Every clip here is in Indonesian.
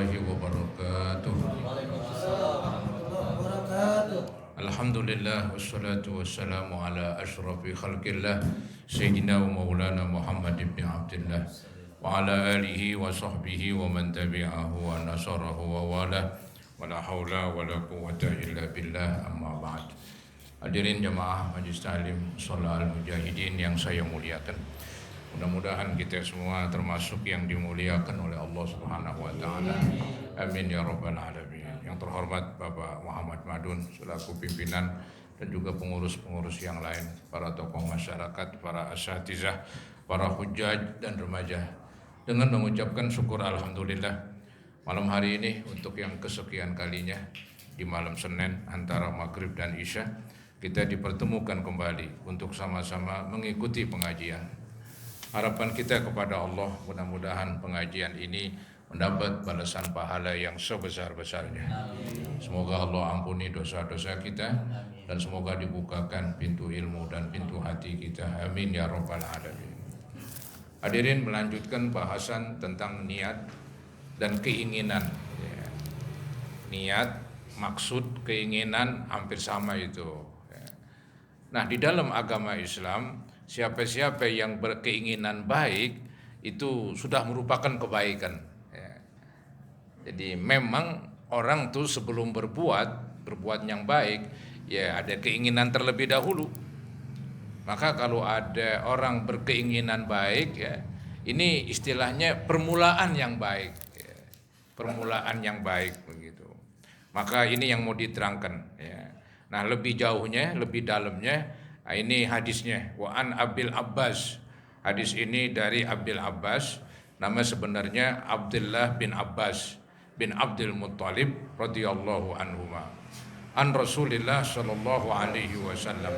warahmatullahi wabarakatuh. Alhamdulillah wassalatu wassalamu ala asyrafil khalqillah Sayyidina wa maulana Muhammad ibn Abdullah wa ala alihi wa sahbihi wa man tabi'ahu wa nasarahu wa wala wa la hawla wa la quwwata illa billah, amma ba'd. Hadirin jamaah Majlis Ta'lim Shalah Al-Mujahidin yang saya muliakan, mudah-mudahan kita semua termasuk yang dimuliakan oleh Allah Subhanahu wa taala. Amin ya rabbal alamin. Yang terhormat Bapak Muhammad Madun selaku pimpinan dan juga pengurus-pengurus yang lain, para tokoh masyarakat, para asatizah, para hujjaj dan remaja. Dengan mengucapkan syukur alhamdulillah malam hari ini untuk yang kesekian kalinya di malam Senin antara maghrib dan isya kita dipertemukan kembali untuk sama-sama mengikuti pengajian. Harapan kita kepada Allah, mudah-mudahan pengajian ini mendapat balasan pahala yang sebesar-besarnya. Semoga Allah ampuni dosa-dosa kita dan semoga dibukakan pintu ilmu dan pintu hati kita. Amin ya rabbal alamin. Hadirin, melanjutkan bahasan tentang niat dan keinginan. Niat, maksud, keinginan hampir sama itu. Nah, di dalam agama Islam, siapa-siapa yang berkeinginan baik itu sudah merupakan kebaikan. Jadi memang orang tuh sebelum berbuat yang baik, ya ada keinginan terlebih dahulu. Maka kalau ada orang berkeinginan baik, ya ini istilahnya permulaan yang baik, permulaan yang baik begitu. Maka ini yang mau diterangkan. Ya. Nah, lebih jauhnya, lebih dalamnya, ini hadisnya. Wa an Abil Abbas. Hadis ini dari Abil Abbas. Nama sebenarnya Abdullah bin Abbas bin Abdul Muttalib radhiyallahu anhuma. An Rasulillah sallallahu alaihi wasallam.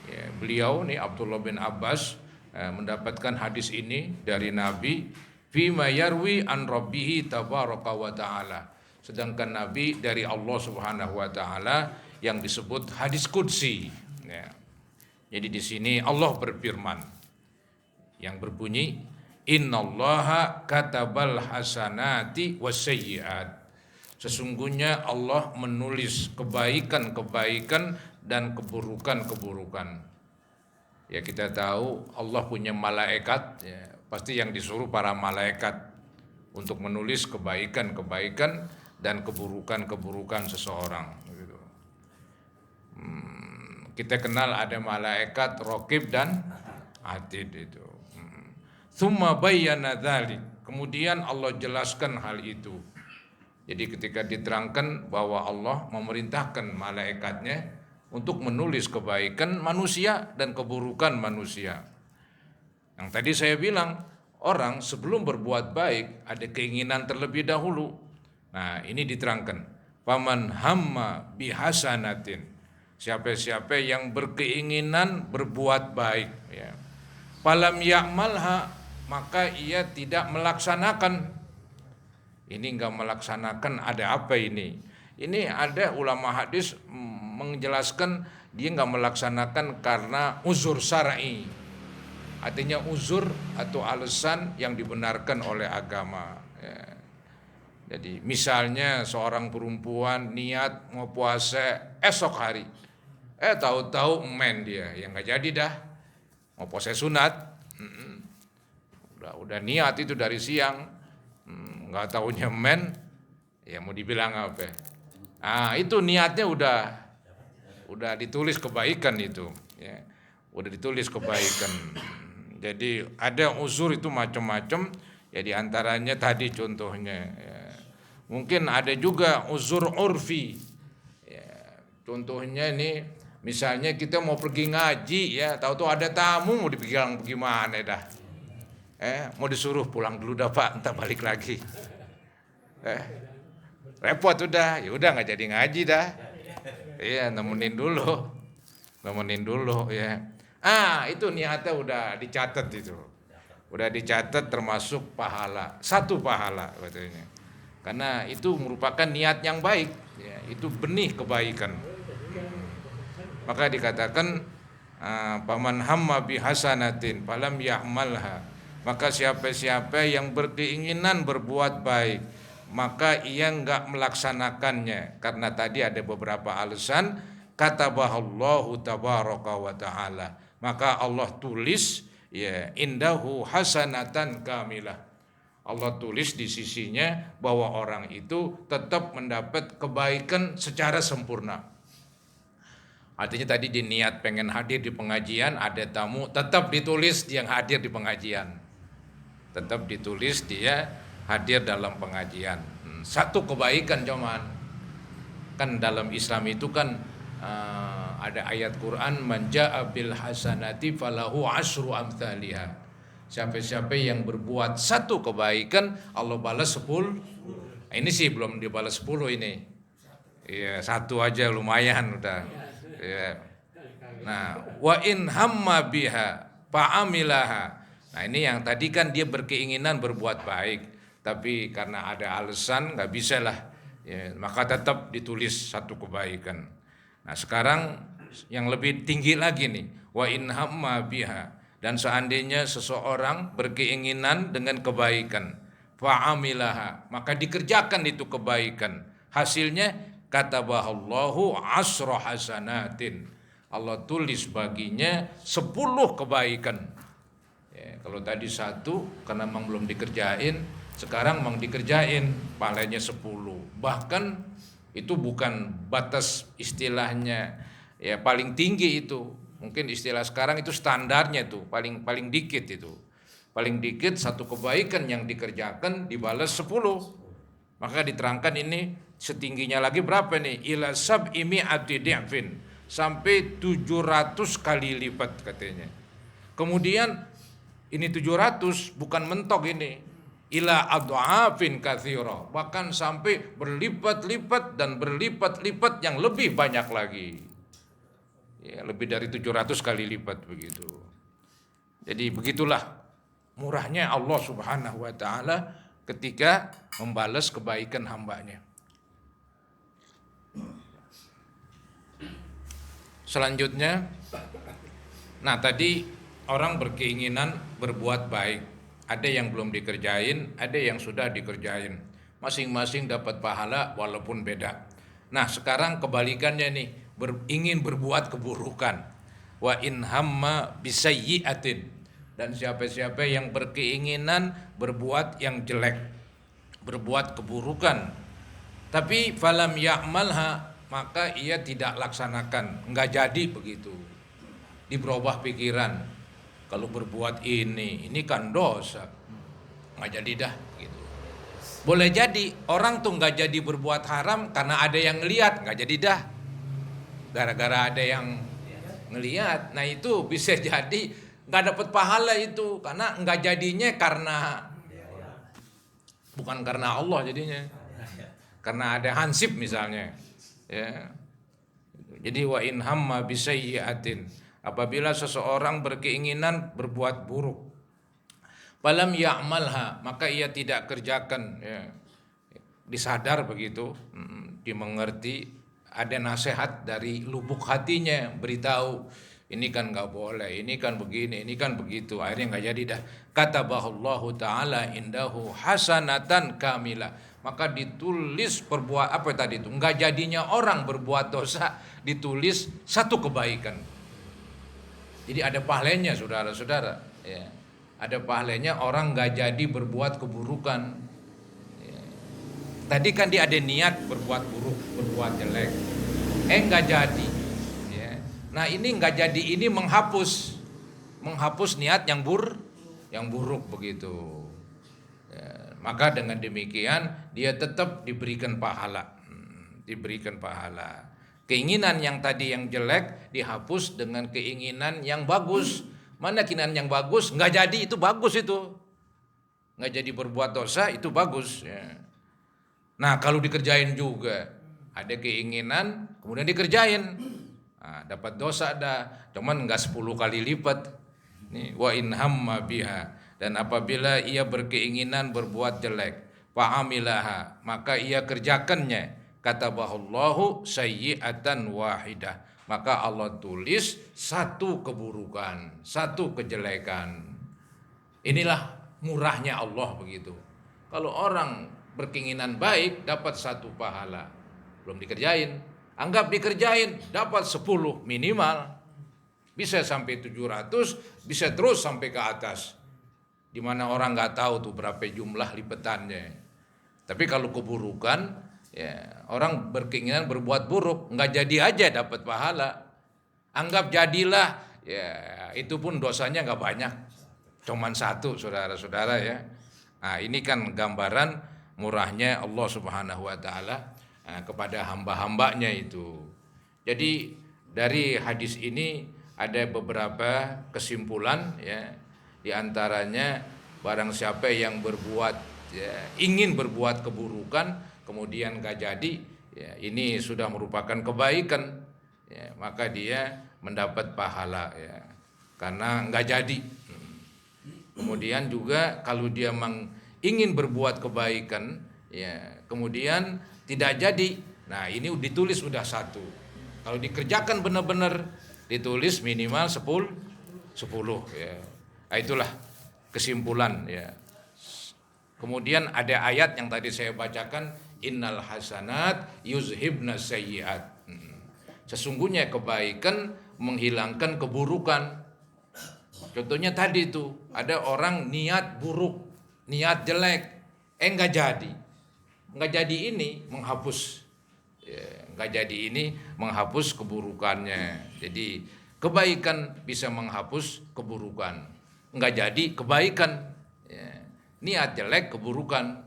Ya, beliau nih Abdullah bin Abbas mendapatkan hadis ini dari Nabi fima yarwi an rabbihi tabaraka wa taala. Sedangkan Nabi dari Allah Subhanahu wa taala yang disebut hadis qudsi. Ya. Jadi di sini Allah berfirman yang berbunyi innallaha katabal hasanati wasayyiat. Sesungguhnya Allah menulis kebaikan-kebaikan dan keburukan-keburukan. Ya, kita tahu Allah punya malaikat, ya, pasti yang disuruh para malaikat untuk menulis kebaikan-kebaikan dan keburukan-keburukan seseorang. Kita kenal ada malaikat Raqib dan Atid itu. Tsumma bayyana dzalik. Kemudian Allah jelaskan hal itu. Jadi ketika diterangkan bahwa Allah memerintahkan malaikatnya untuk menulis kebaikan manusia dan keburukan manusia. Yang tadi saya bilang, orang sebelum berbuat baik ada keinginan terlebih dahulu. Nah, ini diterangkan. Faman hamma bihasanatin. Siapa-siapa yang berkeinginan berbuat baik, ya. Falam ya'malha, maka ia tidak melaksanakan. Ini enggak melaksanakan, ada apa ini? Ini ada ulama hadis menjelaskan dia enggak melaksanakan karena uzur syar'i. Artinya uzur atau alasan yang dibenarkan oleh agama, ya. Jadi misalnya seorang perempuan niat mau puasa esok hari, tahu-tahu men dia, ya nggak jadi dah, mau puasa sunat, udah niat itu dari siang, nggak tahunya men, ya mau dibilang apa? Itu niatnya udah ditulis kebaikan itu, ya, udah ditulis kebaikan. Jadi ada uzur itu macam-macam, ya diantaranya tadi contohnya. Ya. Mungkin ada juga uzur urfi, ya, contohnya ini misalnya kita mau pergi ngaji, ya tahu-tahu ada tamu mau dibilang bagaimana dah, mau disuruh pulang dulu dah Pak, entar balik lagi, repot udah, ya udah nggak jadi ngaji dah, iya nemenin dulu ya, itu niatnya udah dicatat itu, udah dicatat termasuk pahala, satu pahala katanya. Karena itu merupakan niat yang baik, ya, itu benih kebaikan. Maka dikatakan paman hamma bihasanatin falam ya'malha. Maka siapa-siapa yang berkeinginan berbuat baik, maka ia enggak melaksanakannya karena tadi ada beberapa alasan. Katabahallahu tabaraka wa taala, maka Allah tulis ya indahu hasanatan kamilah. Allah tulis di sisinya bahwa orang itu tetap mendapat kebaikan secara sempurna. Artinya tadi di niat pengen hadir di pengajian, ada tamu, tetap ditulis dia hadir di pengajian. Tetap ditulis dia hadir dalam pengajian. Satu kebaikan cuman. Kan dalam Islam itu kan ada ayat Quran, man jaa bil hasanati falahu asyru amthaliha. Siapa-siapa yang berbuat satu kebaikan, Allah balas 10. Ini sih belum dibalas 10 ini. Ya, satu aja lumayan udah. Ya. Nah, wa in hamma biha fa'amilaha. Nah, ini yang tadi kan dia berkeinginan berbuat baik, tapi karena ada alasan nggak bisa lah. Ya, maka tetap ditulis satu kebaikan. Nah, sekarang yang lebih tinggi lagi nih, wa in hamma biha, dan seandainya seseorang berkeinginan dengan kebaikan, fa'amilaha, maka dikerjakan itu kebaikan. Hasilnya katabahallahu asra hasanatin. Allah tulis baginya 10 kebaikan. Ya, kalau tadi satu karena memang belum dikerjain, sekarang memang dikerjain, pahalanya 10. Bahkan itu bukan batas istilahnya ya paling tinggi itu. Mungkin istilah sekarang itu standarnya itu paling dikit itu. Paling dikit satu kebaikan yang dikerjakan dibalas 10. Maka diterangkan ini setingginya lagi berapa nih? Ila sab'i mi'ati di'fin, sampai 700 kali lipat katanya. Kemudian ini 700 bukan mentok ini. Ila adhafin katsira, bahkan sampai berlipat-lipat dan berlipat-lipat yang lebih banyak lagi. Ya, lebih dari 700 kali lipat begitu. Jadi begitulah murahnya Allah Subhanahu wa taala ketika membalas kebaikan hambanya. Selanjutnya, nah tadi orang berkeinginan berbuat baik. Ada yang belum dikerjain, ada yang sudah dikerjain. Masing-masing dapat pahala walaupun beda. Nah sekarang kebalikannya nih, ingin berbuat keburukan. Wa in hamma bisayyi'atin, dan siapa-siapa yang berkeinginan berbuat yang jelek, berbuat keburukan, tapi falam ya'malha, maka ia tidak laksanakan, enggak jadi begitu. Diberubah pikiran. Kalau berbuat ini kan dosa, nggak jadi dah gitu. Boleh jadi orang tuh nggak jadi berbuat haram karena ada yang ngelihat, nggak jadi dah. Gara-gara ada yang ngelihat, nah itu bisa jadi nggak dapat pahala itu karena nggak jadinya karena bukan karena Allah jadinya, karena ada hansip misalnya. Ya. Jadi wa in hamma bisayyi'atin, apabila seseorang berkeinginan berbuat buruk, falam ya'malha, maka ia tidak kerjakan, ya. Disadar begitu, dimengerti, ada nasihat dari lubuk hatinya, beritahu ini kan nggak boleh, ini kan begini, ini kan begitu, akhirnya nggak jadi dah. Katabahallahu ta'ala indahu hasanatan kamilah, maka ditulis perbuat apa tadi itu, nggak jadinya orang berbuat dosa ditulis satu kebaikan. Jadi ada pahalanya saudara-saudara, ya. Ada pahalanya orang nggak jadi berbuat keburukan. Ya. Tadi kan dia ada niat berbuat buruk, berbuat jelek, nggak jadi. Ya. Nah ini nggak jadi ini menghapus niat yang buruk begitu. Ya. Maka dengan demikian dia tetap diberikan pahala, diberikan pahala. Keinginan yang tadi yang jelek dihapus dengan keinginan yang bagus. Mana keinginan yang bagus? Nggak jadi, itu bagus itu. Nggak jadi berbuat dosa, itu bagus. Ya. Nah kalau dikerjain juga, ada keinginan kemudian dikerjain, nah, dapat dosa dah. Cuman nggak 10 kali lipat. Nih, wa in hamma biha, dan apabila ia berkeinginan berbuat jelek, fa'amilaha, maka ia kerjakannya. Katabahallahu sayyi'atan wahidah, maka Allah tulis satu keburukan, satu kejelekan. Inilah murahnya Allah begitu. Kalau orang berkeinginan baik dapat 1 pahala. Belum dikerjain. Anggap dikerjain dapat 10 minimal. Bisa sampai 700, bisa terus sampai ke atas. Di mana orang nggak tahu tuh berapa jumlah lipetannya. Tapi kalau keburukan, ya orang berkeinginan berbuat buruk, nggak jadi aja dapat pahala. Anggap jadilah, ya itu pun dosanya nggak banyak, cuman 1, saudara-saudara ya. Nah ini kan gambaran murahnya Allah Subhanahu Wa Taala kepada hamba-hambanya itu. Jadi dari hadis ini ada beberapa kesimpulan ya, di antaranya barang siapa yang berbuat ya, ingin berbuat keburukan kemudian gak jadi ya, ini sudah merupakan kebaikan ya, maka dia mendapat pahala ya, karena gak jadi. Kemudian juga kalau dia ingin berbuat kebaikan ya, kemudian tidak jadi, nah ini ditulis sudah 1. Kalau dikerjakan benar-benar ditulis minimal 10 ya. Nah, itulah kesimpulan ya. Kemudian ada ayat yang tadi saya bacakan, innal hasanat yuzhibna sayyiat. Sesungguhnya kebaikan menghilangkan keburukan. Contohnya tadi itu ada orang niat buruk, niat jelek, enggak jadi. Enggak jadi ini menghapus ya, enggak jadi ini menghapus keburukannya. Jadi kebaikan bisa menghapus keburukan. Enggak jadi kebaikan ya. Niat jelek keburukan,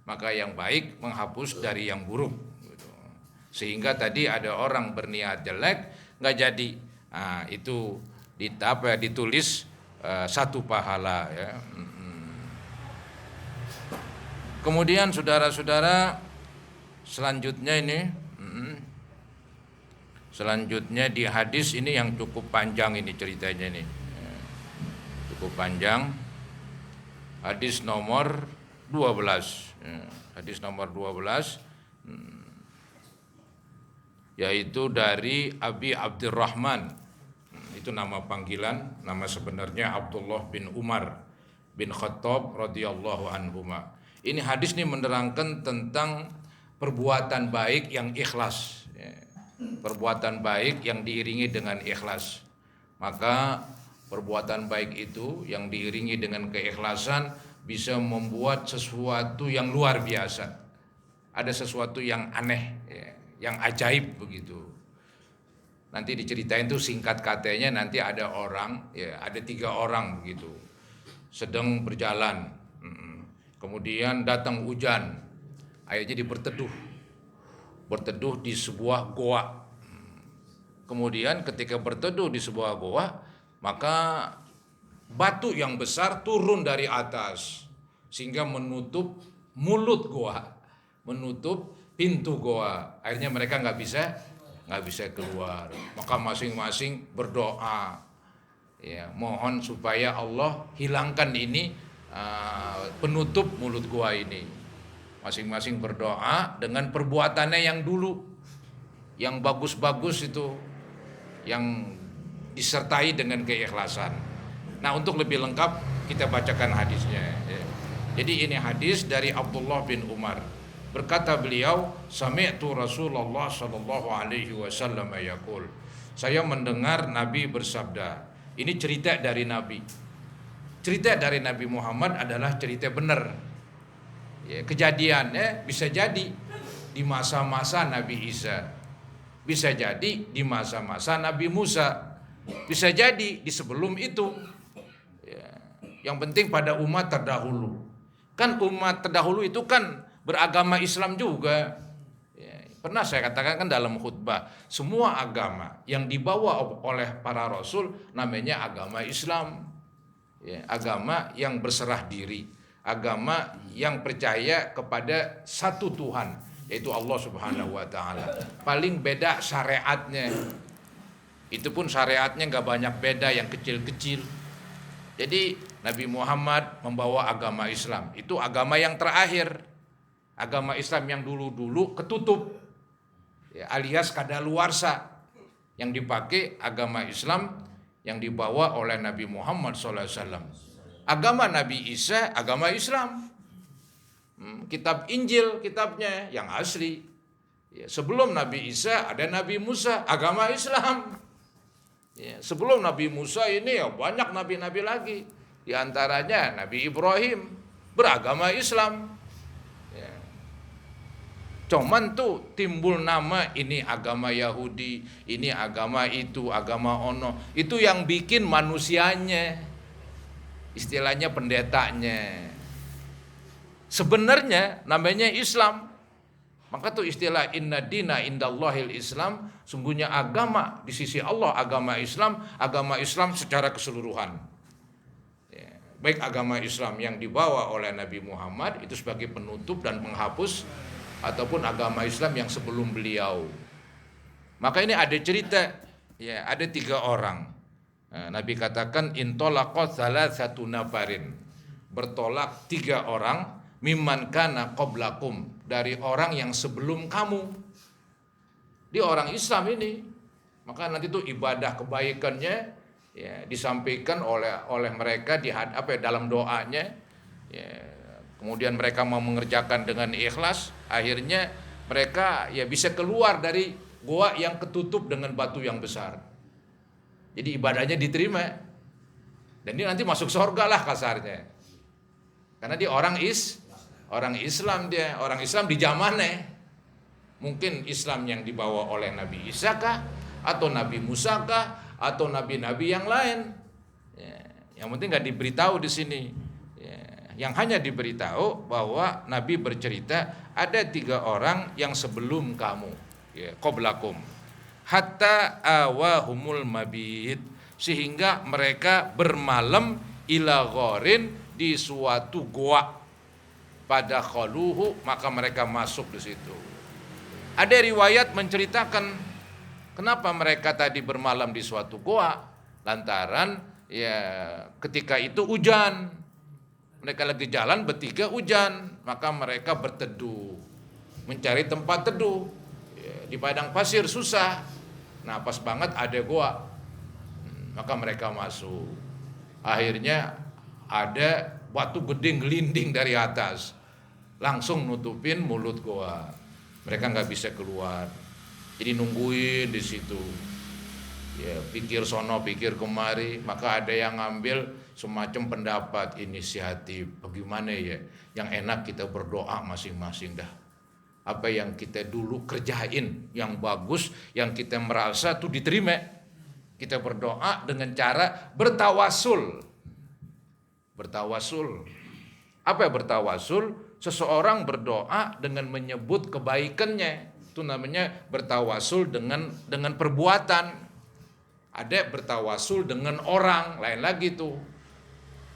maka yang baik menghapus dari yang buruk gitu. Sehingga tadi ada orang berniat jelek enggak jadi, nah itu ditulis 1 pahala ya. Kemudian saudara-saudara, selanjutnya ini selanjutnya di hadis ini yang cukup panjang ini ceritanya ini. Cukup panjang. Hadis nomor 12. Hadis nomor 12 yaitu dari Abi Abdurrahman. Itu nama panggilan, nama sebenarnya Abdullah bin Umar bin Khattab radhiyallahu anhuma. Ini hadis ini menerangkan tentang perbuatan baik yang ikhlas ya. Perbuatan baik yang diiringi dengan ikhlas. Maka perbuatan baik itu yang diiringi dengan keikhlasan bisa membuat sesuatu yang luar biasa. Ada sesuatu yang aneh ya, yang ajaib begitu. Nanti diceritain tuh singkat katanya, nanti ada orang ya, ada 3 orang begitu sedang berjalan, kemudian datang hujan, akhirnya berteduh di sebuah goa. Kemudian ketika berteduh di sebuah goa, maka batu yang besar turun dari atas sehingga menutup mulut goa, menutup pintu goa. Akhirnya mereka nggak bisa keluar. Maka masing-masing berdoa ya, mohon supaya Allah hilangkan ini penutup mulut goa ini. Masing-masing berdoa dengan perbuatannya yang dulu, yang bagus-bagus itu, yang disertai dengan keikhlasan. Nah, untuk lebih lengkap kita bacakan hadisnya ya. Jadi ini hadis dari Abdullah bin Umar. Berkata beliau, sami'tu Rasulullah sallallahu alaihi wasallam yaqul. Saya mendengar Nabi bersabda. Ini cerita dari Nabi. Cerita dari Nabi Muhammad adalah cerita benar. Ya, kejadiannya bisa jadi di masa-masa Nabi Isa, bisa jadi di masa-masa Nabi Musa, bisa jadi di sebelum itu ya. Yang penting pada umat terdahulu. Kan umat terdahulu itu kan beragama Islam juga ya. Pernah saya katakan kan dalam khutbah, semua agama yang dibawa oleh para rasul namanya agama Islam ya, agama yang berserah diri, agama yang percaya kepada satu Tuhan, yaitu Allah Subhanahu wa taala. Paling beda syariatnya. Itu pun syariatnya enggak banyak beda, yang kecil-kecil. Jadi Nabi Muhammad membawa agama Islam. Itu agama yang terakhir. Agama Islam yang dulu-dulu ketutup ya, alias kadaluarsa. Yang dipakai agama Islam yang dibawa oleh Nabi Muhammad SAW. Agama Nabi Isa, agama Islam. Kitab Injil, kitabnya yang asli. Ya, sebelum Nabi Isa ada Nabi Musa, agama Islam. Ya, sebelum Nabi Musa ini ya banyak nabi-nabi lagi. Di antaranya Nabi Ibrahim beragama Islam. Ya. Cuman tuh timbul nama ini agama Yahudi, ini agama itu, agama ono. Itu yang bikin manusianya. Istilahnya pendetanya. Sebenarnya namanya Islam. Maka tuh istilah inna dina indallahil Islam, sungguhnya agama di sisi Allah agama Islam secara keseluruhan. Ya, baik agama Islam yang dibawa oleh Nabi Muhammad itu sebagai penutup dan penghapus, ataupun agama Islam yang sebelum beliau. Maka ini ada cerita, ya ada 3 orang. Nah, Nabi katakan intolaqat salasatu nafarin, bertolak 3 orang mimman kana qablakum, dari orang yang sebelum kamu. Dia orang Islam ini. Maka nanti itu ibadah kebaikannya ya disampaikan oleh mereka dalam doanya. Ya, kemudian mereka mau mengerjakan dengan ikhlas, akhirnya mereka ya bisa keluar dari goa yang ketutup dengan batu yang besar. Jadi ibadahnya diterima. Dan dia nanti masuk surga lah kasarnya. Karena dia orang Islam, dia orang Islam di zamannya. Mungkin Islam yang dibawa oleh Nabi Isa kah, atau Nabi Musa kah, atau nabi-nabi yang lain. Ya, yang penting nggak diberitahu di sini. Ya, yang hanya diberitahu bahwa Nabi bercerita ada 3 orang yang sebelum kamu, ya, qablakum, hatta awahumul mabit, sehingga mereka bermalam ila gharin, di suatu goa. Pada khaluhu, maka mereka masuk di situ. Ada riwayat menceritakan kenapa mereka tadi bermalam di suatu goa, lantaran ya ketika itu hujan. Mereka lagi jalan bertiga hujan, maka mereka berteduh, mencari tempat teduh. Ya, di padang pasir susah. Nah, pas banget ada goa. Maka mereka masuk. Akhirnya ada batu gede gelinding dari atas, langsung nutupin mulut goa. Mereka nggak bisa keluar. Jadi nungguin di situ. Ya, pikir sono, pikir kemari. Maka ada yang ngambil semacam pendapat inisiatif. Bagaimana ya? Yang enak kita berdoa masing-masing dah. Apa yang kita dulu kerjain, yang bagus, yang kita merasa tuh diterima. Kita berdoa dengan cara bertawasul. Bertawasul. Apa bertawasul? Seseorang berdoa dengan menyebut kebaikannya. Itu namanya bertawasul dengan perbuatan. Ada bertawasul dengan orang, lain lagi tuh.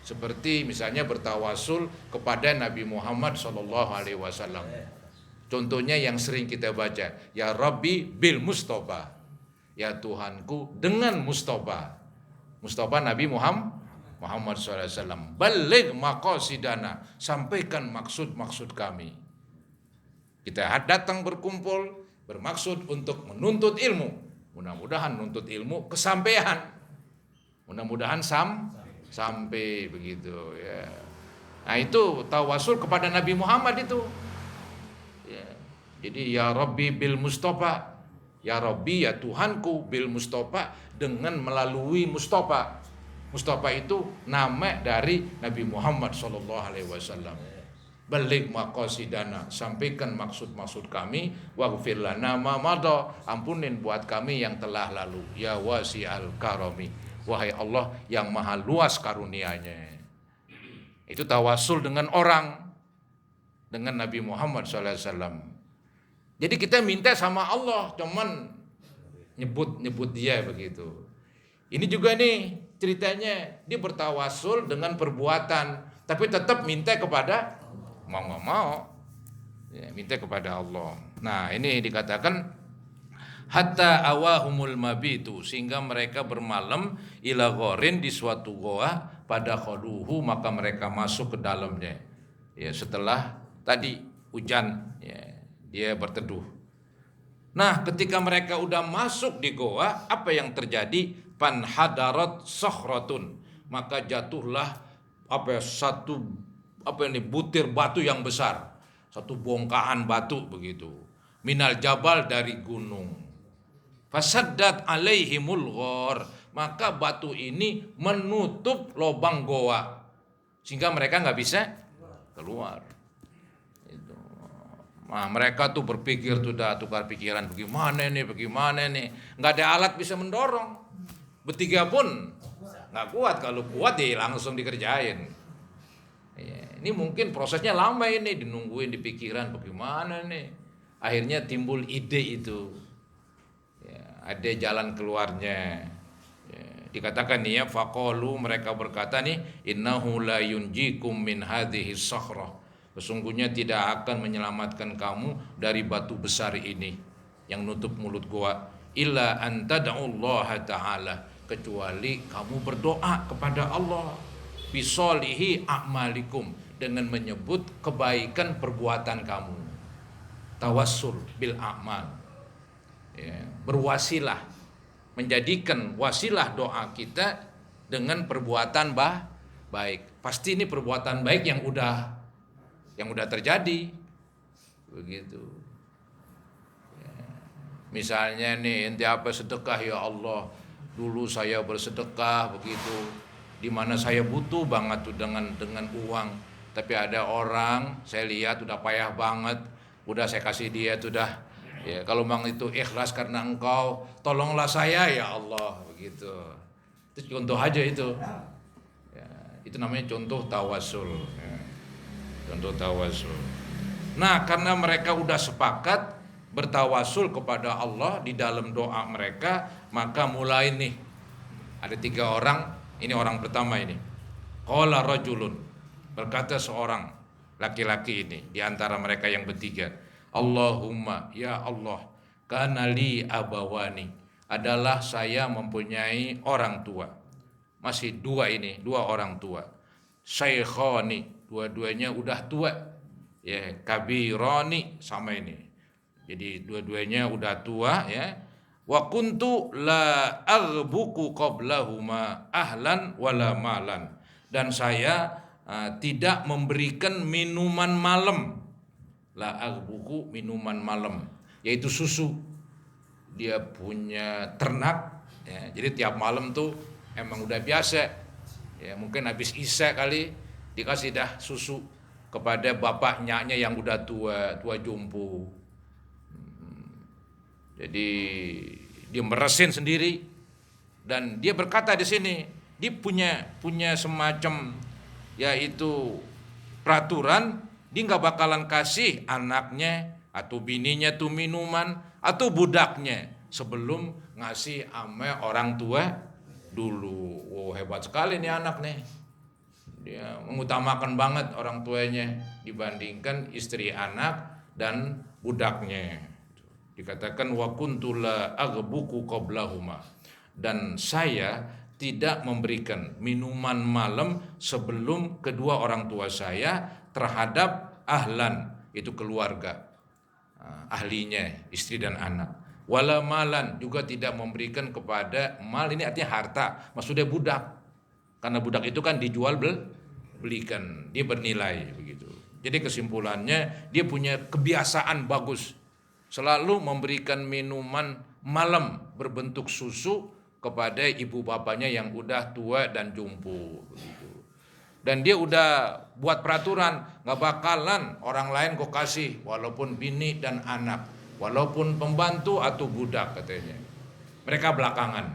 Seperti misalnya bertawasul kepada Nabi Muhammad SAW. Contohnya yang sering kita baca, ya Rabbi bil Mustafa. Ya Tuhanku dengan Mustafa. Mustafa Nabi Muhammad SAW. Baligh maqasidana, sampaikan maksud-maksud kami. Kita datang berkumpul bermaksud untuk menuntut ilmu. Mudah-mudahan menuntut ilmu kesampaian. Mudah-mudahan sampai begitu ya. Nah, itu tawasul kepada Nabi Muhammad itu. Ya. Jadi ya Rabbi bil Mustafa. Ya Rabbi, ya Tuhanku bil Mustafa, dengan melalui Mustafa. Mustafa itu nama dari Nabi Muhammad SAW. Baligh maqasidana, sampaikan maksud-maksud kami, waghfir lana ma madha, ampunin buat kami yang telah lalu. Ya wasi'al karami, wahai Allah yang maha luas karunia-Nya. Itu tawasul dengan orang, dengan Nabi Muhammad SAW. Jadi kita minta sama Allah, cuman nyebut dia begitu. Ini juga nih ceritanya, dia bertawasul dengan perbuatan, tapi tetap minta kepada mau ya, minta kepada Allah. Nah, ini dikatakan hatta awahumul mabitu, sehingga mereka bermalam ila gharin, di suatu goa, pada khaluhu, maka mereka masuk ke dalamnya. Ya, setelah tadi hujan, ya, dia berteduh. Nah, ketika mereka udah masuk di goa, apa yang terjadi? Panhadarat sakhratun, maka jatuhlah satu butir batu yang besar. satu bongkahan batu begitu. Minal jabal, dari gunung. Fasaddat alaihimul ghor, maka batu ini menutup lubang goa sehingga mereka nggak bisa keluar. Itu. Nah, mereka tuh berpikir, tuh dah tukar pikiran, bagaimana nih, nggak ada alat bisa mendorong. Bertiga pun nggak kuat, kalau kuat ya langsung dikerjain. Ya, ini mungkin prosesnya lama ini, dinungguin di pikiran bagaimana nih. Akhirnya timbul ide itu. Ya, ada jalan keluarnya. Ya, dikatakan nih ya, faqalu, mereka berkata nih, innahu la yunjikum min hadhihi sakhrah. Sesungguhnya tidak akan menyelamatkan kamu dari batu besar ini yang nutup mulut gua, illa an tad'ullaha ta'ala, kecuali kamu berdoa kepada Allah, bisolihi a'malikum, dengan menyebut kebaikan perbuatan kamu, tawassul bil a'mal, ya, berwasilah, menjadikan wasilah doa kita dengan perbuatan baik. Pasti ini perbuatan baik yang udah terjadi begitu. Ya. Misalnya nih, ente apa sedekah, ya Allah, dulu saya bersedekah begitu, di mana saya butuh banget tuh dengan uang, tapi ada orang saya lihat udah payah banget, udah saya kasih dia tuh dah. Ya, kalau memang itu ikhlas karena engkau, tolonglah saya ya Allah begitu. Itu contoh aja itu. Ya, itu namanya contoh tawasul. Ya, contoh tawasul. Nah, karena mereka udah sepakat bertawasul kepada Allah di dalam doa mereka, maka mulai nih ada 3 orang. Ini orang pertama ini. Qala rajulun, berkata seorang laki-laki ini di antara mereka yang bertiga, Allahumma, ya Allah, kana li abawani, adalah saya mempunyai orang tua. Masih 2 ini, 2 orang tua. Syaikhani, dua-duanya udah tua. Ya, kabirani, sama ini. Jadi dua-duanya udah tua ya. Wa kuntu la aghbuku qablahuma ahlan wala malan, dan saya tidak memberikan minuman malam. La aghbuku, minuman malam, yaitu susu. Dia punya ternak ya, jadi tiap malam tuh emang udah biasa ya, mungkin habis isya kali dikasih dah susu kepada bapaknya yang udah tua jumpu. Jadi dia meresin sendiri, dan dia berkata di sini dia punya semacam yaitu peraturan, dia nggak bakalan kasih anaknya atau bininya tuh minuman atau budaknya sebelum ngasih ame orang tua dulu. Oh, hebat sekali nih anak nih. Dia mengutamakan banget orang tuanya dibandingkan istri, anak, dan budaknya. Dikatakan wa kuntu la aghbuku qablahuma, dan saya tidak memberikan minuman malam sebelum kedua orang tua saya terhadap ahlan, itu keluarga, ahlinya, istri dan anak. Wala malan, juga tidak memberikan kepada mal, ini artinya harta, maksudnya budak. Karena budak itu kan dijual belikan, dia bernilai begitu. Jadi kesimpulannya, dia punya kebiasaan bagus, selalu memberikan minuman malam berbentuk susu kepada ibu bapaknya yang udah tua dan jumpu begitu. Dan dia udah buat peraturan, nggak bakalan orang lain kok kasih, walaupun bini dan anak, walaupun pembantu atau budak katanya. Mereka belakangan,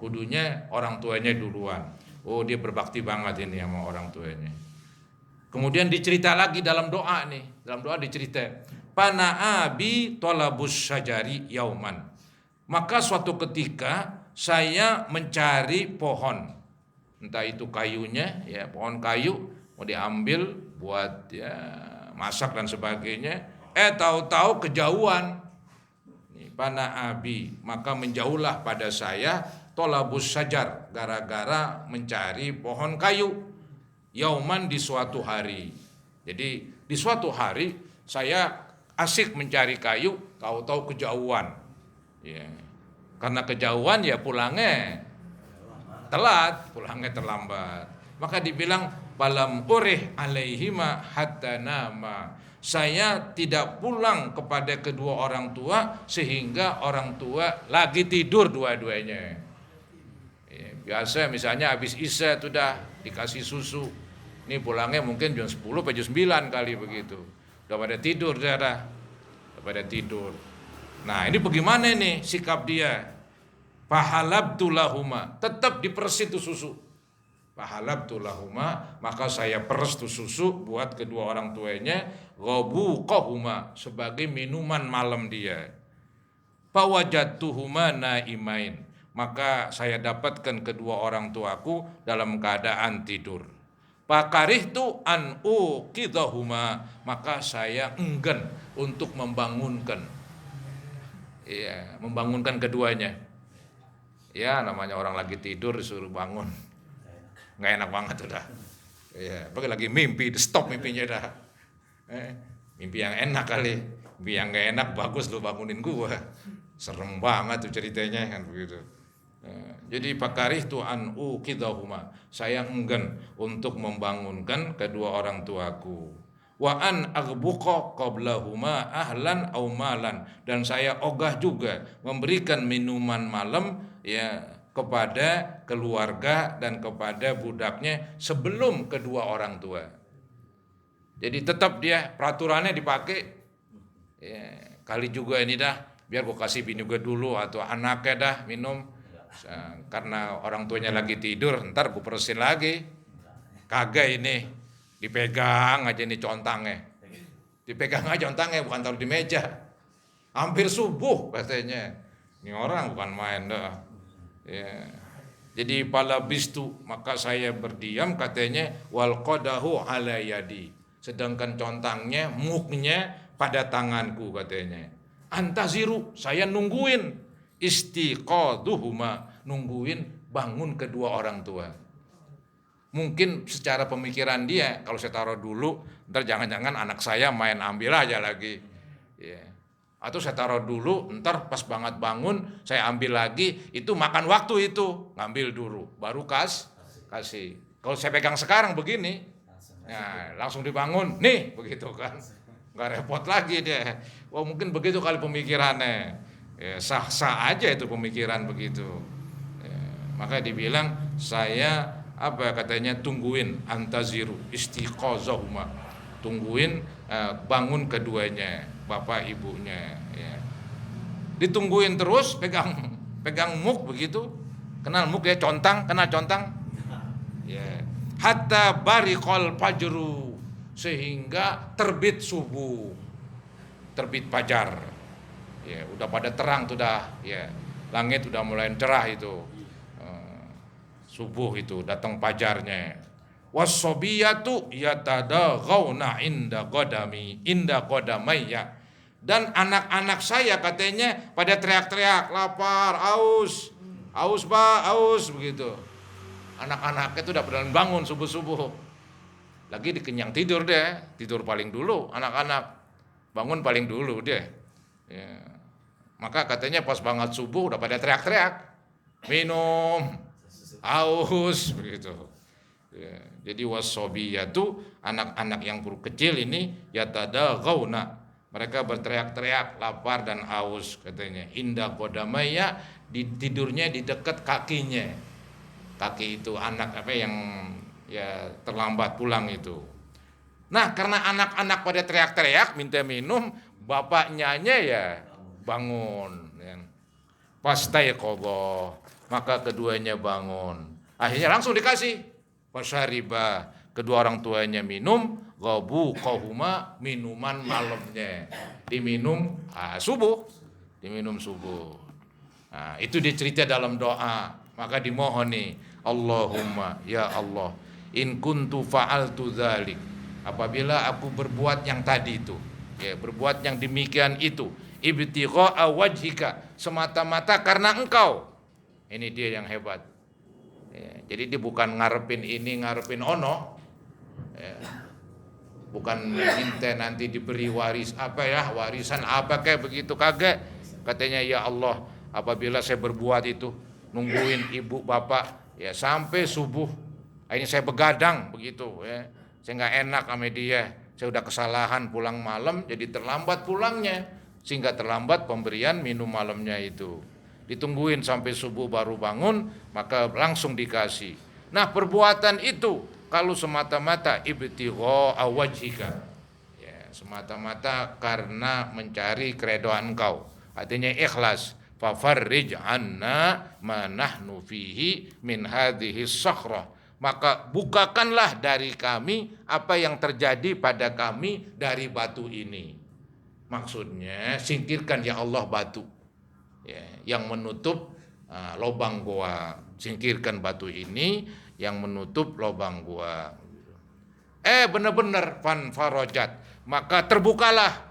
kudunya orang tuanya duluan. Oh, dia berbakti banget ini sama orang tuanya. Kemudian dicerita lagi dalam doa nih, dalam doa dicerita, pana'abi tolabus syajari yauman, maka suatu ketika saya mencari pohon, entah itu kayunya ya, pohon kayu mau diambil buat ya masak dan sebagainya, tahu-tahu kejauhan. Pana'abi, maka menjauhlah pada saya tolabus syajar, gara-gara mencari pohon kayu, yauman, di suatu hari. Jadi di suatu hari saya asik mencari kayu, tahu-tahu kejauhan ya. Karena kejauhan ya pulangnya telat, pulangnya terlambat. Maka dibilang balam urih alaihima hatta nama, saya tidak pulang kepada kedua orang tua sehingga orang tua lagi tidur dua-duanya. Ya, biasa misalnya habis isya sudah dikasih susu, ini pulangnya mungkin jam 10 atau jam 9 kali begitu, udah pada tidur, udah pada tidur. Nah ini bagaimana nih sikap dia? Fahalabtu lahuma, tetap diperes itu susu. Fahalabtu lahuma, maka saya peres tuh susu buat kedua orang tuanya, ghabuqahuma, sebagai minuman malam dia. Fawajadtuhuma naimain, maka saya dapatkan kedua orang tuaku dalam keadaan tidur. Fakarihtu an uqidhahuma, maka saya enggan untuk membangunkan. Ya, membangunkan keduanya. Ya, namanya orang lagi tidur disuruh bangun, nggak enak banget udah. Ya, apalagi lagi mimpi, stop mimpinya dah. Mimpi yang enak kali, mimpi yang nggak enak bagus lu bangunin gua. Serem banget tuh ceritanya kan begitu. Jadi pakarih tu an uqidhahuma, saya enggan untuk membangunkan kedua orang tuaku. Wa an aghbuqa qablahuma ahlan aw malan, dan saya ogah juga memberikan minuman malam ya kepada keluarga dan kepada budaknya sebelum kedua orang tua. Jadi tetap dia peraturannya dipakai. Ya, kali juga ini dah, biar gua kasih bini gue dulu atau anaknya dah minum. Karena orang tuanya lagi tidur, ntar gue peresin lagi. Kagak ini, dipegang aja nih contangnya. Dipegang aja contangnya, bukan taruh di meja. Hampir subuh katanya. Ini orang bukan main dah. Ya. Jadi pala bistu, maka saya berdiam katanya, wal qadahu ala yadi. Sedangkan contangnya, muknya pada tanganku katanya. Antaziru, saya nungguin istiqaduhuma, nungguin bangun kedua orang tua. Mungkin secara pemikiran dia, kalau saya taruh dulu, ntar jangan-jangan anak saya main ambil aja lagi. Ya. Atau saya taruh dulu, ntar pas banget bangun, saya ambil lagi, itu makan waktu itu, ngambil dulu, baru kasih. Kalau saya pegang sekarang begini, ya, langsung dibangun, nih begitu kan, nggak repot lagi dia. Oh mungkin begitu kali pemikirannya, ya, sah-sah aja itu pemikiran begitu. Ya, maka dibilang saya katanya tungguin antaziru istiqazahuma, tungguin bangun keduanya, bapak ibunya. Ya. Ditungguin terus, pegang muk begitu, kenal muk ya, contang, kenal contang. Ya. Hatta bariqal fajru, sehingga terbit subuh, terbit fajar. Ya, udah pada terang tuh dah, ya. Langit udah mulai cerah itu. Subuh itu datang fajarnya. Wasobiyatu yatadaghawna inda qadamayya. Dan anak-anak saya katanya pada teriak-teriak, lapar, aus Pak, aus begitu. Anak-anaknya itu udah pada bangun subuh-subuh. Lagi dikenyang tidur deh, tidur paling dulu anak-anak. Bangun paling dulu deh. Ya. Maka katanya pas banget subuh udah pada teriak-teriak. Minum, aus begitu. Ya. Jadi wasobiyatu, anak-anak yang kecil ini yatadaghawna, mereka berteriak-teriak lapar dan aus katanya. Inda qadamayya, tidurnya di dekat kakinya. Kaki itu anak yang ya terlambat pulang itu. Nah karena anak-anak pada teriak-teriak minta minum, bapaknya ya bangun. Fastaiqadha, maka keduanya bangun. Akhirnya langsung dikasih. Fasyariba, kedua orang tuanya minum, ghabuqahuma, minuman malamnya. Diminum subuh. Diminum subuh. Nah, itu dicerita dalam doa. Maka dimohon nih, Allahumma ya Allah, in kuntu fa'altu dzalik, apabila aku berbuat yang tadi itu, ya, berbuat yang demikian itu, ibtigha'a wajhika, semata-mata karena engkau. Ini dia yang hebat. Ya, jadi dia bukan ngarepin ini, ngarepin ono. Ya. Bukan minta nanti diberi warisan apa kayak begitu, kagak. Katanya ya Allah, apabila saya berbuat itu, nungguin ibu bapak ya sampai subuh, akhirnya saya begadang begitu ya, saya nggak enak sama dia, saya udah kesalahan pulang malam, jadi terlambat pulangnya, sehingga terlambat pemberian minum malamnya itu. Ditungguin sampai subuh baru bangun, maka langsung dikasih. Nah, perbuatan itu kalau semata-mata ibtigha wajhika, ya, semata-mata karena mencari keridhaan Engkau, artinya ikhlas. Fafarrij anna ma nahnu fihi min hadhihi sakhrah, maka bukakanlah dari kami apa yang terjadi pada kami dari batu ini. Maksudnya singkirkan ya Allah batu, ya, yang menutup lubang gua. Singkirkan batu ini yang menutup lubang gua. Benar-benar fan farojat, maka terbukalah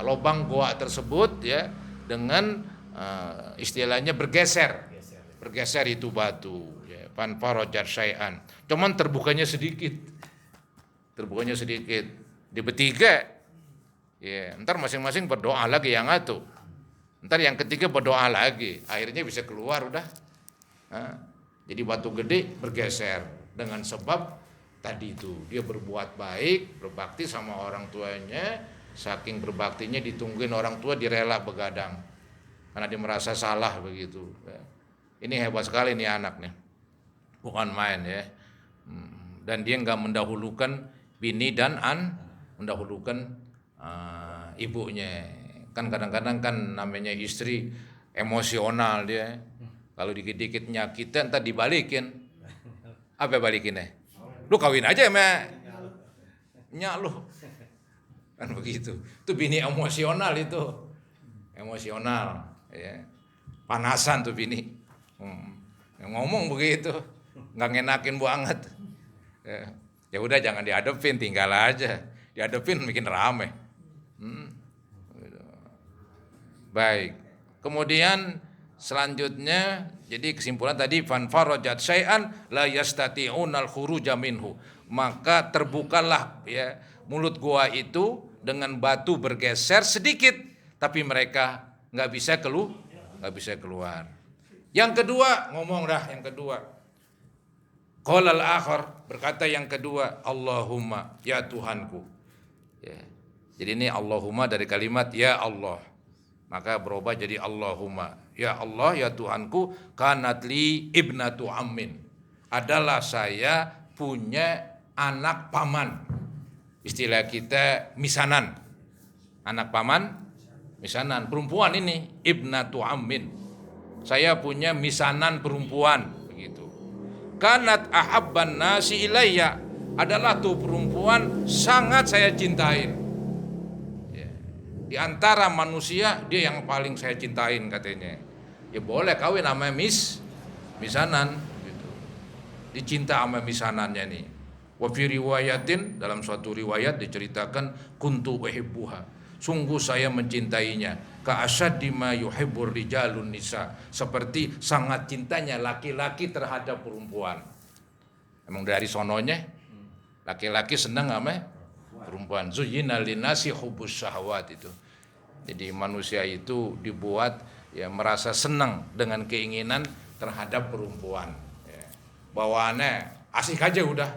lubang gua tersebut, ya, dengan istilahnya bergeser itu batu, ya, fan farojat syai'an. Cuman terbukanya sedikit di bertiga, ya, ntar masing-masing berdoa lagi yang satu, ntar yang ketiga berdoa lagi, akhirnya bisa keluar udah. Jadi batu gede bergeser dengan sebab tadi itu dia berbuat baik, berbakti sama orang tuanya, saking berbaktinya ditungguin orang tua direla begadang karena dia merasa salah begitu. Ini hebat sekali nih anak nih, bukan main ya. Dan dia nggak mendahulukan bini dan mendahulukan ibunya. Kan kadang-kadang kan namanya istri emosional dia. Kalau dikit-dikit nyakitin entar dibalikin. Apa balikinnya? Lu kawin aja sama nyak lu. Kan begitu. Itu bini emosional itu. Emosional, ya. Panasan tuh bini. Yang ngomong begitu, nggak ngenakin banget. Ya udah jangan dihadepin, tinggal aja. Dihadepin bikin rame. Baik. Kemudian selanjutnya, jadi kesimpulan tadi fan farajat syai'an la yastati'unal khuruja minhu. Maka terbukalah, ya, mulut gua itu dengan batu bergeser sedikit, tapi mereka nggak bisa keluar. Yang kedua, ngomong dah yang kedua. Qala al-akhar, berkata yang kedua, Allahumma, ya Tuhanku. Ya. Jadi ini Allahumma dari kalimat ya Allah. Maka berubah jadi Allahumma, ya Allah, ya Tuhanku, kanatli ibnatu ammin. Adalah saya punya anak paman. Istilah kita misanan. Anak paman, misanan. Perempuan ini, ibnatu ammin. Saya punya misanan perempuan, begitu. Kanat ahabban nasi ilayya, adalah tuh perempuan sangat saya cintain. Ya. Di antara manusia dia yang paling saya cintain katanya. Ya boleh kawin sama misanan, gitu. Dicinta sama misanannya nih. Wa fi riwayatin, dalam suatu riwayat diceritakan kuntu uhibbuha. Sungguh saya mencintainya. Ka'asyaddi ma yuhibbur rijalun nisa, seperti sangat cintanya laki-laki terhadap perempuan. Emang dari sononya laki-laki senang sama perempuan. Zuyyina linnasi hubbus syahwat itu. Jadi manusia itu dibuat, ya, merasa senang dengan keinginan terhadap perempuan. Ya. Bawaannya asik aja udah.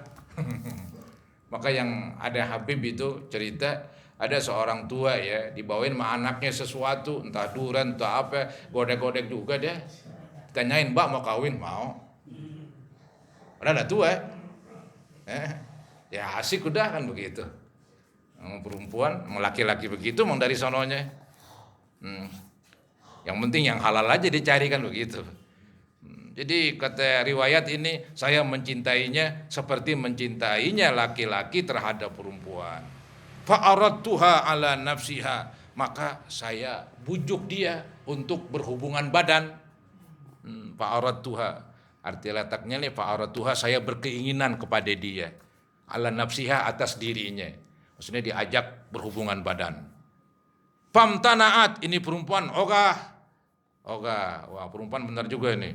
Maka yang ada Habib itu cerita, ada seorang tua, ya, dibawain sama anaknya sesuatu, entah durian, entah apa, godek-godek juga dia. Tanyain, Mbak mau kawin? Mau. Padahal udah tua. Ya asik udah kan begitu. Mau perempuan, mau laki-laki begitu, mau dari sononya. Yang penting yang halal aja dicari kan begitu. Jadi kata riwayat ini, saya mencintainya seperti mencintainya laki-laki terhadap perempuan. Fa'aradtuha ala nafsiha, maka saya bujuk dia untuk berhubungan badan. Fa'aradtuha, arti letaknya nih, fa'aradtuha, saya berkeinginan kepada dia, ala nafsiha, atas dirinya, maksudnya diajak berhubungan badan. Famtanaat, ini perempuan ogah, wah perempuan benar juga ini.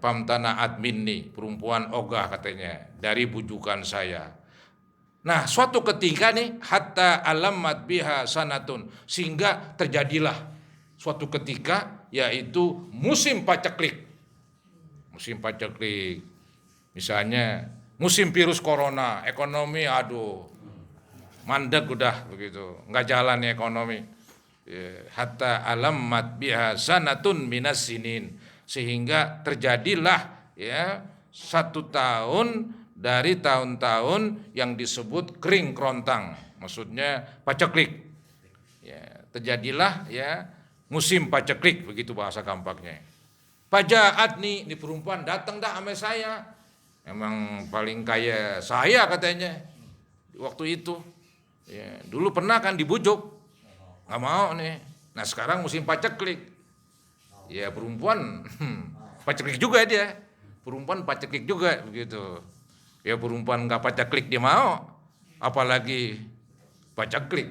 Famtanaat minni, perempuan ogah katanya dari bujukan saya. Nah, suatu ketika nih, hatta alamat biha sanatun, sehingga terjadilah suatu ketika, yaitu musim paceklik. Musim paceklik. Misalnya musim virus corona, ekonomi aduh mandek udah begitu, nggak jalan nih ekonomi. Hatta alammat biha sanatun minas sinin, sehingga terjadilah ya 1 tahun dari tahun-tahun yang disebut kering kerontang, maksudnya paceklik. Ya, terjadilah ya musim paceklik, begitu bahasa gampangnya. Pajaat nih, perempuan datang dah sama saya, emang paling kaya saya katanya waktu itu. Ya, dulu pernah kan dibujuk, nggak mau nih. Nah sekarang musim paceklik, ya perempuan paceklik juga dia, perempuan paceklik juga begitu. Ya perempuan nggak paceklik dia mau, apalagi paceklik.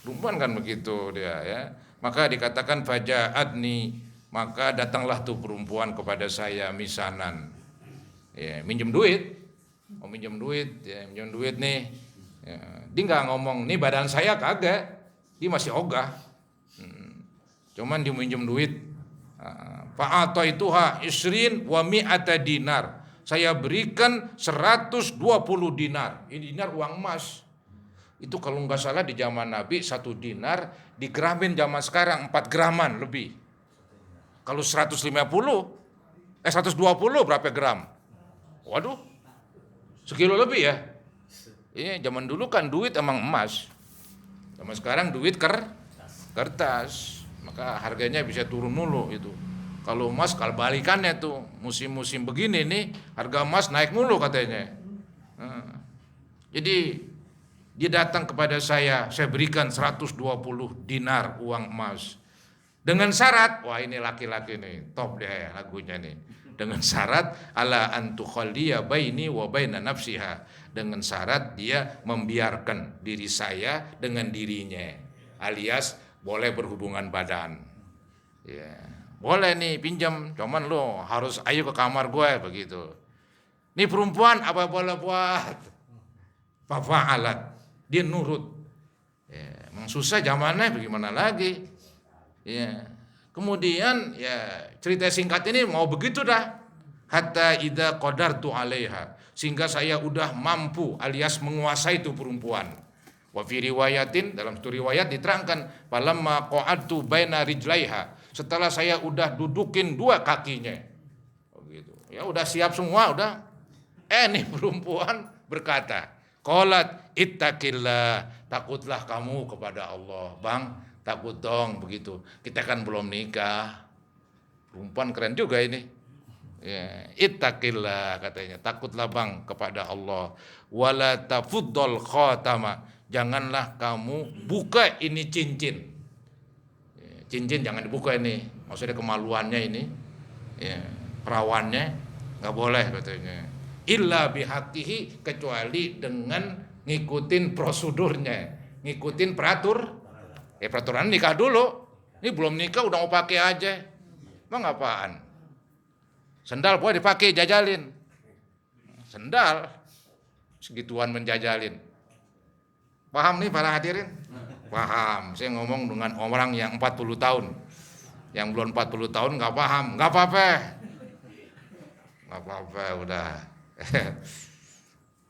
Perempuan kan begitu dia ya. Maka dikatakan fajaatni, maka datanglah tuh perempuan kepada saya misanan. Ya, minjem duit. Mau minjem duit, ya minjem duit nih. Ya, dia nggak ngomong nih badan saya kagak, dia masih ogah. Cuman dia minjem duit. Fa'ataituha isrin wa mi'ata dinar. Saya berikan 120 dinar. Ini dinar uang emas. Itu kalau nggak salah di zaman Nabi 1 dinar digeramin zaman sekarang 4 graman lebih. Kalau 120 berapa gram? Waduh, sekilo lebih ya. Ini zaman dulu kan duit emang emas. Zaman sekarang duit kertas. Maka harganya bisa turun mulu itu. Kalau emas kalau balikannya tuh musim-musim begini nih harga emas naik mulu katanya. Jadi dia datang kepada saya berikan 120 dinar uang emas. Dengan syarat, wah ini laki-laki nih, top deh lagunya nih. Dengan syarat ala antukhalliya baini wa baina nafsiha. Dengan syarat dia membiarkan diri saya dengan dirinya. Alias boleh berhubungan badan. Ya, boleh nih pinjam, cuman lo harus ayo ke kamar gue begitu. Nih perempuan apa boleh buat? Fa'alat. Dia nurut. Ya, emang susah zamannya bagaimana lagi? Ya. Kemudian ya cerita singkat ini mau begitu dah. Hatta idza qadartu 'alaiha, sehingga saya udah mampu alias menguasai itu perempuan. Wa fi riwayatin, dalam satu riwayat diterangkan, falamma qa'adtu baina rijlaiha, setelah saya udah dudukin 2 kakinya. Begitu. Ya udah siap semua udah. Nih perempuan berkata, qalat ittaqillah, takutlah kamu kepada Allah. Bang, takut dong begitu. Kita kan belum nikah. Perempuan keren juga ini. Ya, ittaqillah katanya. Takutlah bang kepada Allah. Wala tafuddal khatama. Janganlah kamu buka ini cincin. Ya, cincin jangan dibuka ini. Maksudnya kemaluannya ini. Ya, perawannya nggak boleh katanya. Illa bihaqqihi, kecuali dengan ngikutin prosedurnya, ngikutin peraturan nikah dulu. Ini belum nikah udah mau pakai aja. Emang apaan? Sendal boleh dipakai, jajalin. Sendal segituan menjajalin. Paham nih para hadirin? Paham. Saya ngomong dengan orang yang 40 tahun. Yang belum 40 tahun nggak paham, nggak apa-apa. Nggak apa-apa udah.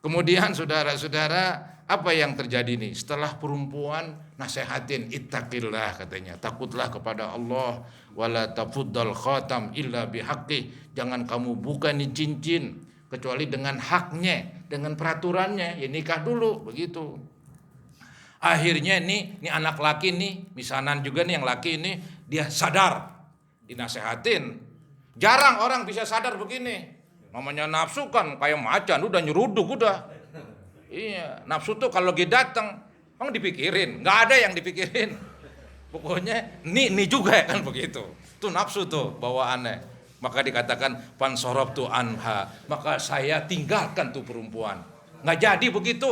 Kemudian saudara-saudara, apa yang terjadi nih? Setelah perempuan nasehatin, ittaqillah katanya, takutlah kepada Allah, wala tafuddal khatam illa bihaqqi, jangan kamu buka nih cincin kecuali dengan haknya, dengan peraturannya. Ya nikah dulu begitu. Akhirnya nih anak laki nih, misanan juga nih yang laki ini, dia sadar, dinasehatin. Jarang orang bisa sadar begini. Namanya nafsu kan kayak macan, udah nyeruduk udah. Iya, nafsu tuh kalau lagi datang, emang dipikirin, nggak ada yang dipikirin. Pokoknya nih juga kan begitu. Tuh nafsu tuh bawaannya. Maka dikatakan pansorob tuh anha. Maka saya tinggalkan tuh perempuan. Nggak jadi begitu,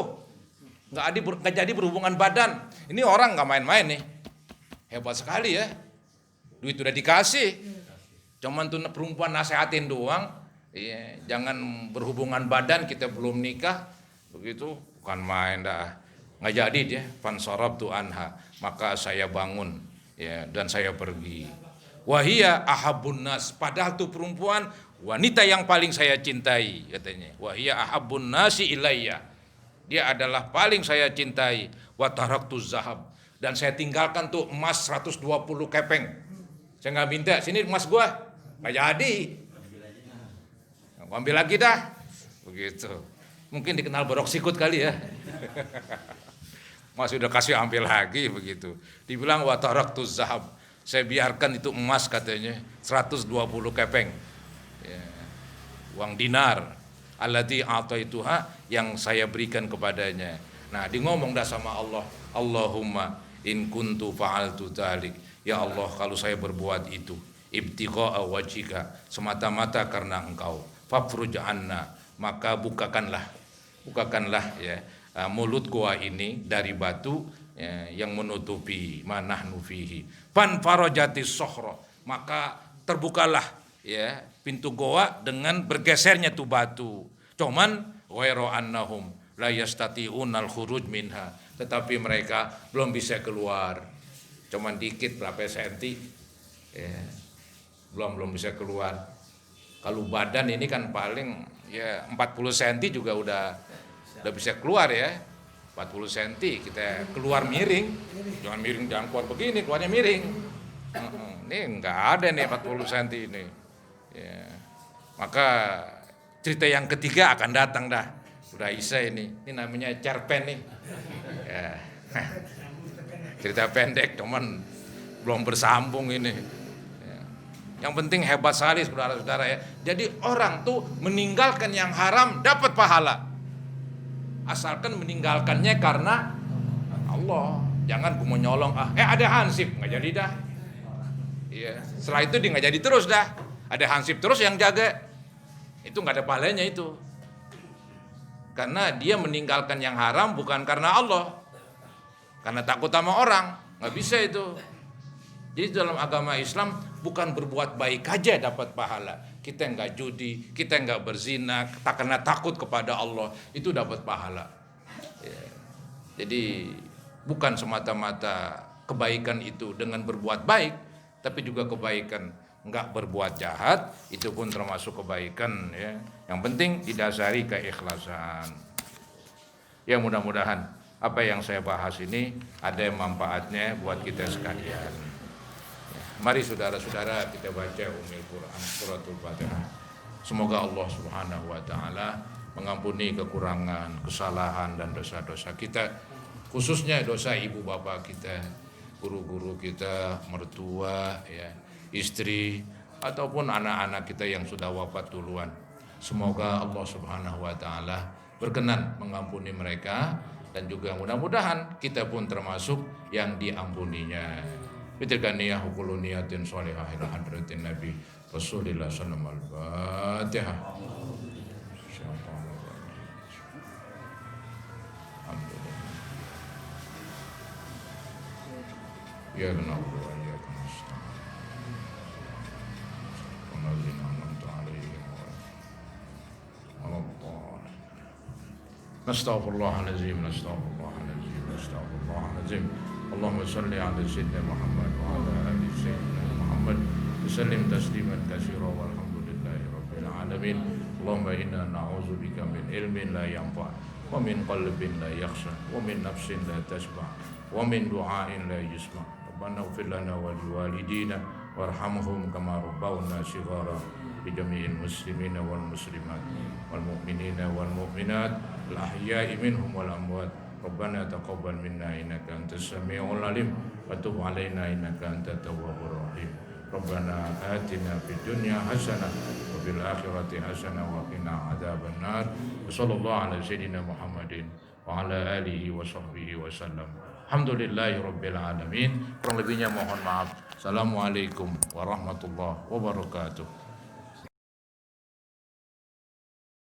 nggak jadi berhubungan badan. Ini orang nggak main-main nih, hebat sekali ya. Duit udah dikasih, cuman tuh perempuan nasehatin doang. Iya, jangan berhubungan badan, kita belum nikah begitu, bukan main dah. Nggak jadi dia, fansorab tu anha, maka saya bangun ya dan saya pergi. Wahia ahabun nas, padahal tuh perempuan wanita yang paling saya cintai, katanya. Wa hiya ahabbun nasi ilayya. Dia adalah paling saya cintai. Wa taraktu zahab, dan saya tinggalkan tuh emas 120 kepeng. Saya nggak minta, sini emas gua. Nggak jadi. Aku ambil lagi dah. Begitu. Mungkin dikenal borok sikut kali ya. Mas udah kasih ambil lagi begitu. Dibilang wa taraktu zahab. Saya biarkan itu emas katanya 120 kepeng. Ya. Uang dinar. Allati a'taituha, yang saya berikan kepadanya. Nah, di ngomong dah sama Allah, Allahumma in kuntu fa'altu dzalik. Ya Allah, kalau saya berbuat itu ibtigha'a wajhika, semata-mata karena Engkau, fafruj anna, maka bukakanlah ya mulut gua ini dari batu ya, yang menutupi manahnu fihi. Fan farajatis sohra, maka terbukalah ya pintu goa dengan bergesernya tuh batu. Cuman ghairu annahum la yastati'unal khuruj minha, tetapi mereka belum bisa keluar. Cuman dikit berapa senti ya, belum bisa keluar. Kalau badan ini kan paling ya 40 cm juga udah bisa keluar ya. 40 cm kita keluar miring. Jangan miring, jangan keluar begini, keluarnya miring. Ini enggak ada nih 40 cm ini. Ya. Maka cerita yang ketiga akan datang dah. Udah Isa ini namanya cerpen nih. Ya. Cerita pendek cuman belum bersambung ini. Ya. Yang penting hebat sekali saudara-saudara ya. Jadi orang tuh meninggalkan yang haram dapat pahala. Asalkan meninggalkannya karena Allah. Jangan gue mau nyolong, ada hansip, nggak jadi dah. Iya. Setelah itu dia nggak jadi terus dah. Ada hansip terus yang jaga. Itu nggak ada pahalanya itu. Karena dia meninggalkan yang haram bukan karena Allah. Karena takut sama orang, nggak bisa itu. Jadi dalam agama Islam bukan berbuat baik aja dapat pahala. Kita nggak judi, kita nggak berzina, karena takut kepada Allah itu dapat pahala. Ya. Jadi bukan semata-mata kebaikan itu dengan berbuat baik, tapi juga kebaikan nggak berbuat jahat itu pun termasuk kebaikan ya. Yang penting didasari keikhlasan. Ya mudah-mudahan apa yang saya bahas ini ada manfaatnya buat kita sekalian. Mari saudara-saudara kita baca Ummul Quran suratul Fatihah. Semoga Allah Subhanahu wa taala mengampuni kekurangan, kesalahan dan dosa-dosa kita, khususnya dosa ibu bapak kita, guru-guru kita, mertua ya, istri ataupun anak-anak kita yang sudah wafat duluan. Semoga Allah Subhanahu wa taala berkenan mengampuni mereka dan juga mudah-mudahan kita pun termasuk yang diampuninya. Bitirkan niyah hukulu niyatin sholihah ila hadratin Nabi Rasulillah sallallahu alaihi wasallam. Al-Fatihah. Ya na'budu wa iyyaka nasta'in. Walladzina an'amta 'alaihim waladdallin. Nastaghfirullahalazim, nastaghfirullahalazim. Allahumma salli ala sayyidina Muhammad wa ala ali sayyidina Muhammad wa sallim tasliman katsira walhamdulillahi rabbil alamin. Allahumma inna na'udzubika min ilmin la yanfa' wa min qalbin la yakhsha wa min nafsin la tashba' wa min du'ain la yusma'. Rabbana ighfir lana wa liwalidina warhamhum kama rabbawna shighara bi jami'il muslimina wal muslimat wal mu'minina wal mu'minat al ahya'i minhum wal amwat. Rabbana taqabbal minna innaka antas samiul alim wa tub alaina innaka antat tawwabur rahim. Rabbana atina fid dunya hasanah wa fil akhirati hasanah wa qina adzabannar. Wassallallahu ala sayyidina Muhammadin wa ala alihi wa sahbihi wasallam. Alhamdulillahi rabbil alamin. Kurang lebihnya mohon maaf. Assalamualaikum warahmatullahi wabarakatuh.